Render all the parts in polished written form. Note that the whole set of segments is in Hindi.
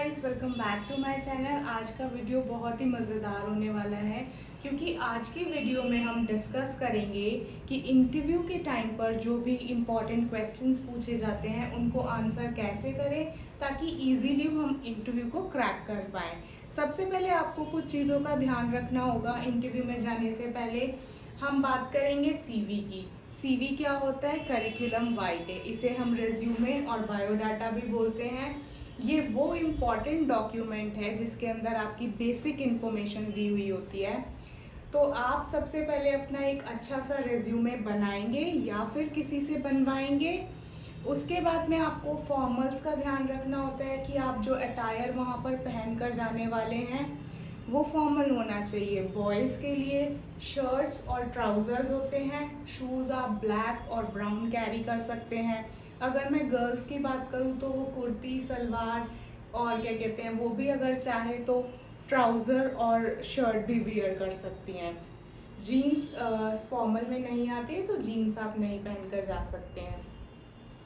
Guys, welcome back to my channel. आज का वीडियो बहुत ही मज़ेदार होने वाला है क्योंकि आज की वीडियो में हम डिस्कस करेंगे कि इंटरव्यू के टाइम पर जो भी इम्पॉर्टेंट क्वेश्चंस पूछे जाते हैं उनको आंसर कैसे करें ताकि इजीली हम इंटरव्यू को क्रैक कर पाएँ। सबसे पहले आपको कुछ चीज़ों का ध्यान रखना होगा। इंटरव्यू में जाने से पहले हम बात करेंगे सीवी की। सीवी क्या होता है? करिकुलम वाइटे। इसे हम रेज्यूमे और बायोडाटा भी बोलते हैं। ये वो इम्पॉर्टेंट डॉक्यूमेंट है जिसके अंदर आपकी बेसिक इन्फॉर्मेशन दी हुई होती है। तो आप सबसे पहले अपना एक अच्छा सा रेज्यूमे बनाएंगे या फिर किसी से बनवाएंगे। उसके बाद में आपको फॉर्मल्स का ध्यान रखना होता है कि आप जो अटायर वहाँ पर पहन कर जाने वाले हैं वो फॉर्मल होना चाहिए। बॉयज़ के लिए शर्ट्स और ट्राउज़र्स होते हैं। शूज़ आप ब्लैक और ब्राउन कैरी कर सकते हैं। अगर मैं गर्ल्स की बात करूँ तो वो कुर्ती सलवार और क्या कहते हैं वो भी अगर चाहे तो ट्राउज़र और शर्ट भी वियर कर सकती हैं। जीन्स फॉर्मल में नहीं आती है तो जीन्स आप नहीं पहन कर जा सकते हैं।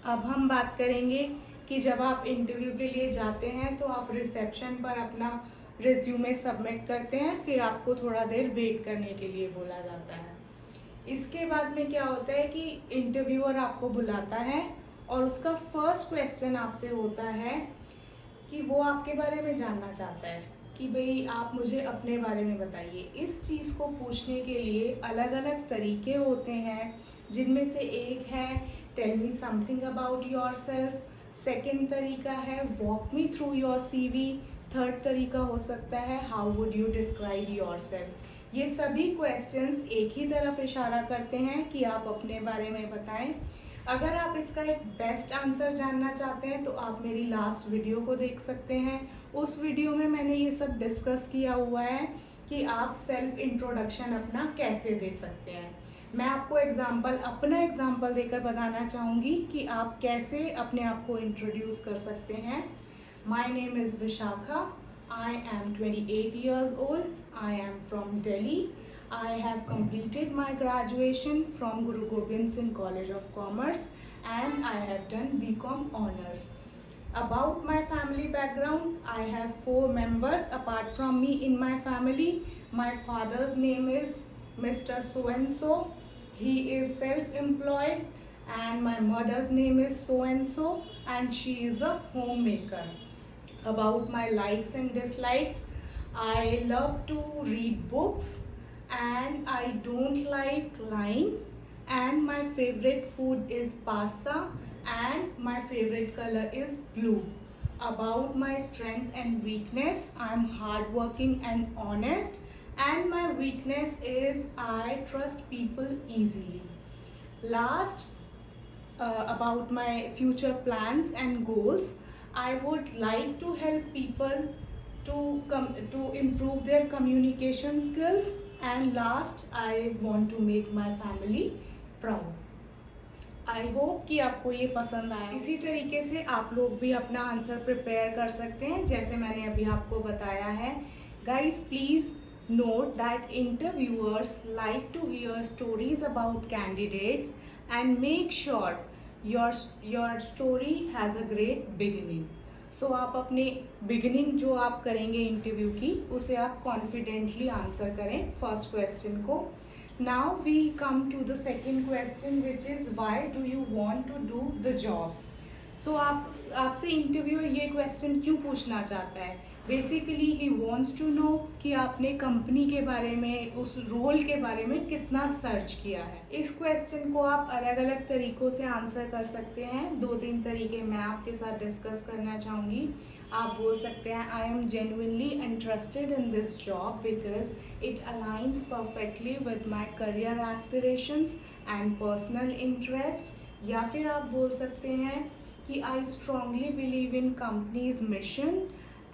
अब हम बात करेंगे कि जब आप इंटरव्यू के लिए जाते हैं तो आप रिसेप्शन पर अपना रिज्यूमे सबमिट करते हैं, फिर आपको थोड़ा देर वेट करने के लिए बोला जाता है। इसके बाद में क्या होता है कि इंटरव्यूअर आपको बुलाता है और उसका फर्स्ट क्वेश्चन आपसे होता है कि वो आपके बारे में जानना चाहता है कि भाई आप मुझे अपने बारे में बताइए। इस चीज़ को पूछने के लिए अलग अलग तरीके होते हैं, जिनमें से एक है tell me something about yourself, second तरीका है walk me through your CV, third तरीका हो सकता है how would you describe yourself. ये सभी क्वेश्चंस एक ही तरफ इशारा करते हैं कि आप अपने बारे में बताएं। अगर आप इसका एक बेस्ट आंसर जानना चाहते हैं तो आप मेरी लास्ट वीडियो को देख सकते हैं। उस वीडियो में मैंने ये सब डिस्कस किया हुआ है कि आप सेल्फ इंट्रोडक्शन अपना कैसे दे सकते हैं। मैं आपको अपना एग्जाम्पल देकर बताना चाहूँगी कि आप कैसे अपने आप को इंट्रोड्यूस कर सकते हैं। My name is Vishakha. I am 28 years old. I am from Delhi. I have completed my graduation from Guru Gobind Singh College of Commerce and I have done BCom Honors. About my family background, I have 4 members apart from me in my family. My father's name is Mr. So and so. He is self-employed and my mother's name is so and so and she is a homemaker. About my likes and dislikes, I love to read books and I don't like lying, and my favorite food is pasta and my favorite color is blue. About my strength and weakness, I'm hardworking and honest, and my weakness is I trust people easily. Last, about my future plans and goals, I would like to help people to improve their communication skills, and last I want to make my family proud. I hope कि आपको ये पसंद आया। इसी तरीके से आप लोग भी अपना आंसर प्रिपेयर कर सकते हैं जैसे मैंने अभी आपको बताया है। Guys please note that interviewers like to hear stories about candidates and make sure your story has a great beginning. So आप अपने बिगिनिंग जो आप करेंगे इंटरव्यू की उसे आप कॉन्फिडेंटली आंसर करें फर्स्ट क्वेश्चन को। Now we come to the second question which is why do you want to do the job. So आपसे इंटरव्यूअर ये क्वेश्चन क्यों पूछना चाहता है? Basically he wants to know कि आपने कंपनी के बारे में, उस रोल के बारे में कितना सर्च किया है। इस क्वेश्चन को आप अलग अलग तरीक़ों से आंसर कर सकते हैं। 2-3 तरीके मैं आपके साथ डिस्कस करना चाहूँगी। आप बोल सकते हैं I am genuinely interested in this job because it aligns perfectly with my career aspirations and personal interest. या फिर आप बोल सकते हैं कि I strongly believe in company's mission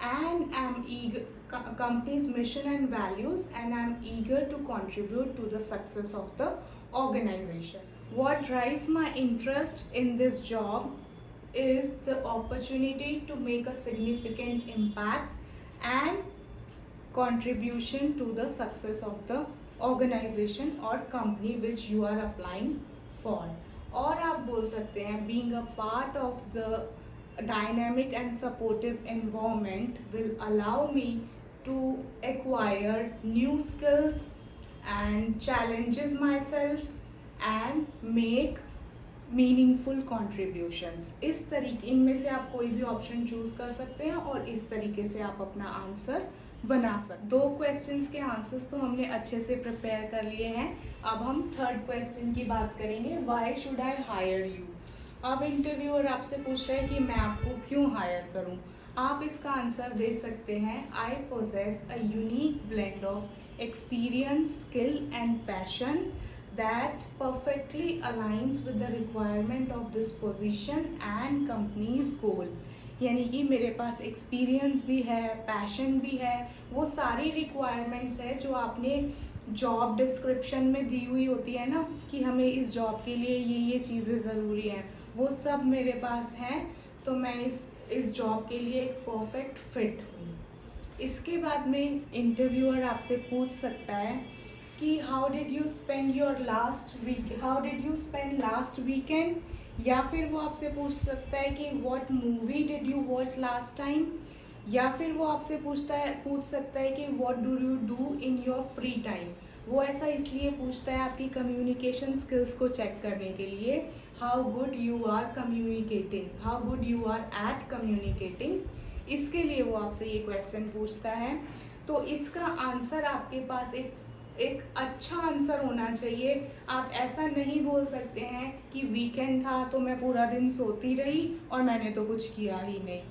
and am eager company's mission and values and I'm eager to contribute to the success of the organization. What drives my interest in this job is the opportunity to make a significant impact and contribution to the success of the organization or company which you are applying for. और आप बोल सकते हैं being a part of the dynamic and supportive environment will allow me to acquire new skills and challenges myself and make meaningful contributions. इस तरीके इनमें से आप कोई भी ऑप्शन चूज कर सकते हैं और इस तरीके से आप अपना आंसर बना सकते। 2 क्वेश्चंस के आंसर्स तो हमने अच्छे से प्रिपेयर कर लिए हैं। अब हम थर्ड क्वेश्चन की बात करेंगे, why should I hire you. अब इंटरव्यूअर आपसे पूछ रहे हैं कि मैं आपको क्यों हायर करूं। आप इसका आंसर दे सकते हैं, आई poses a unique blend of experience, skill and passion that perfectly aligns with the requirement of this position and company's goal। यानी कि मेरे पास एक्सपीरियंस भी है, पैशन भी है, वो सारी रिक्वायरमेंट्स है जो आपने जॉब डिस्क्रिप्शन में दी हुई होती है ना, कि हमें इस जॉब के लिए ये चीज़ें ज़रूरी हैं, वो सब मेरे पास हैं, तो मैं इस जॉब के लिए एक परफेक्ट फिट हूँ। इसके बाद में इंटरव्यूअर आपसे पूछ सकता है कि how did you spend last weekend, या फिर वो आपसे पूछ सकता है कि what movie did you watch last time, या फिर वो आपसे पूछ सकता है कि what do you do in your free time. वो ऐसा इसलिए पूछता है आपकी कम्युनिकेशन स्किल्स को चेक करने के लिए, how good you are communicating, how good you are at communicating, इसके लिए वो आपसे ये क्वेश्चन पूछता है। तो इसका आंसर आपके पास एक अच्छा आंसर होना चाहिए। आप ऐसा नहीं बोल सकते हैं कि वीकेंड था तो मैं पूरा दिन सोती रही और मैंने तो कुछ किया ही नहीं।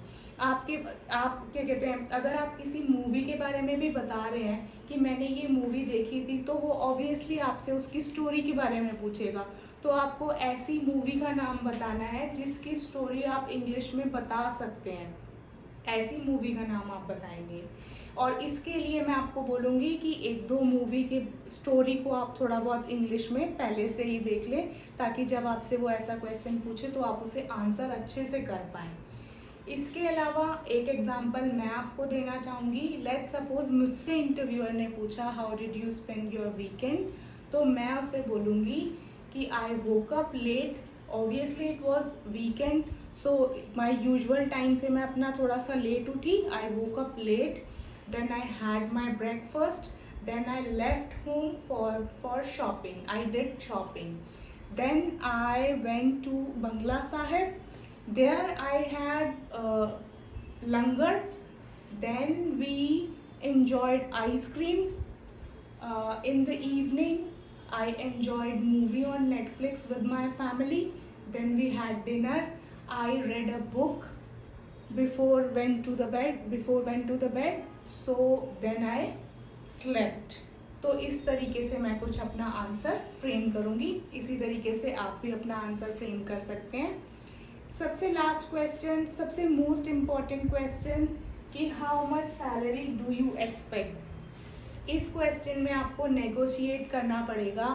आप क्या कहते हैं, अगर आप किसी मूवी के बारे में भी बता रहे हैं कि मैंने ये मूवी देखी थी, तो वो ऑब्वियसली आपसे उसकी स्टोरी के बारे में पूछेगा। तो आपको ऐसी मूवी का नाम बताना है जिसकी स्टोरी आप इंग्लिश में बता सकते हैं, ऐसी मूवी का नाम आप बताएंगे। और इसके लिए मैं आपको बोलूँगी कि 1-2 मूवी के स्टोरी को आप थोड़ा बहुत इंग्लिश में पहले से ही देख लें, ताकि जब आपसे वो ऐसा क्वेश्चन पूछे तो आप उसे आंसर अच्छे से कर पाएँ। इसके अलावा एक एग्जांपल मैं आपको देना चाहूँगी। लेट्स सपोज मुझसे इंटरव्यूअर ने पूछा how did you spend your weekend, तो मैं उसे बोलूँगी कि I woke up late, obviously it was weekend, so my usual time से मैं अपना थोड़ा सा लेट उठी, I woke up late, then I had my breakfast, then I left home for shopping, I did shopping, then I went to Bangla Sahib, there I had langar, then we enjoyed ice cream, in the evening I enjoyed movie on Netflix with my family, then we had dinner, I read a book before went to the bed, so then I slept। तो इस तरीके से मैं कुछ अपना आंसर फ्रेम करूँगी। इसी तरीके से आप भी अपना आंसर फ्रेम कर सकते हैं। सबसे लास्ट क्वेश्चन, सबसे मोस्ट इम्पॉर्टेंट क्वेश्चन कि how much salary do you expect. इस क्वेश्चन में आपको नेगोशिएट करना पड़ेगा।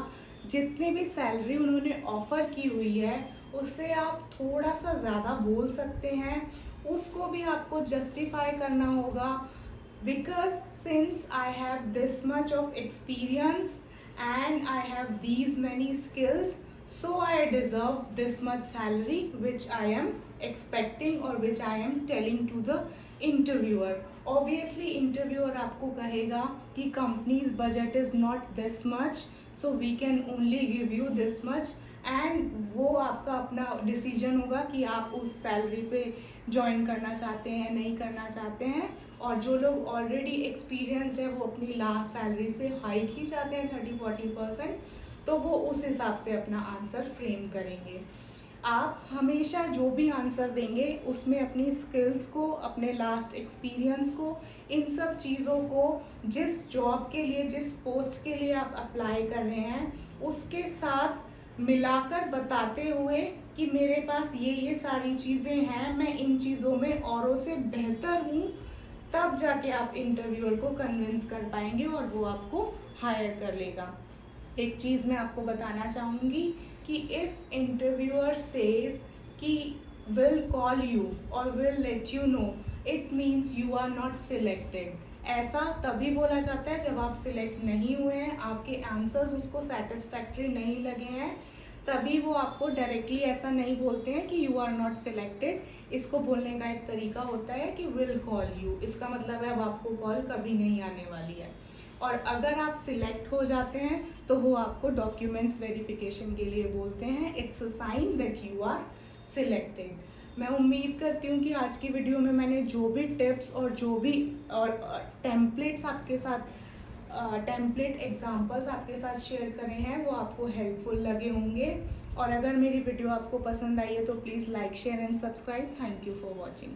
जितने भी सैलरी उन्होंने ऑफ़र की हुई है उससे आप थोड़ा सा ज़्यादा बोल सकते हैं, उसको भी आपको जस्टिफाई करना होगा। Because since I have this much of experience and I have these many skills, so I deserve this much salary which I am expecting or which I am telling to the interviewer। Obviously interviewer आपको कहेगा कि company's budget is not this much, so we can only give you this much, and वो आपका अपना डिसीजन होगा कि आप उस सैलरी पे ज्वाइन करना चाहते हैं नहीं करना चाहते हैं। और जो लोग ऑलरेडी एक्सपीरियंस्ड है वो अपनी लास्ट सैलरी से हाइक ही चाहते हैं 30-40%, तो वो उस हिसाब से अपना आंसर फ्रेम करेंगे। आप हमेशा जो भी आंसर देंगे उसमें अपनी स्किल्स को, अपने लास्ट एक्सपीरियंस को, इन सब चीज़ों को, जिस जॉब के लिए, जिस पोस्ट के लिए आप अप्लाई कर रहे हैं उसके साथ मिलाकर बताते हुए कि मेरे पास ये सारी चीज़ें हैं, मैं इन चीज़ों में औरों से बेहतर हूँ, तब जाके आप इंटरव्यूअर को कन्विंस कर पाएंगे और वो आपको हायर कर लेगा। एक चीज़ मैं आपको बताना चाहूँगी कि इफ़ इंटरव्यूअर सेज कि विल कॉल यू और will let you know, it means you are not selected. ऐसा तभी बोला जाता है जब आप सिलेक्ट नहीं हुए हैं, आपके आंसर्स उसको सेटिस्फैक्ट्री नहीं लगे हैं, तभी वो आपको डायरेक्टली ऐसा नहीं बोलते हैं कि यू आर नॉट सिलेक्टेड। इसको बोलने का एक तरीका होता है कि विल कॉल यू, इसका मतलब है अब आपको कॉल कभी नहीं आने वाली है। और अगर आप सिलेक्ट हो जाते हैं तो वो आपको डॉक्यूमेंट्स वेरिफिकेशन के लिए बोलते हैं। It's a sign that you are selected. मैं उम्मीद करती हूँ कि आज की वीडियो में मैंने जो भी टिप्स और जो भी टेम्पलेट्स आपके साथ टेम्पलेट एग्जाम्पल्स आपके साथ शेयर करे हैं वो आपको हेल्पफुल लगे होंगे। और अगर मेरी वीडियो आपको पसंद आई है तो please like share and subscribe. Thank you for watching.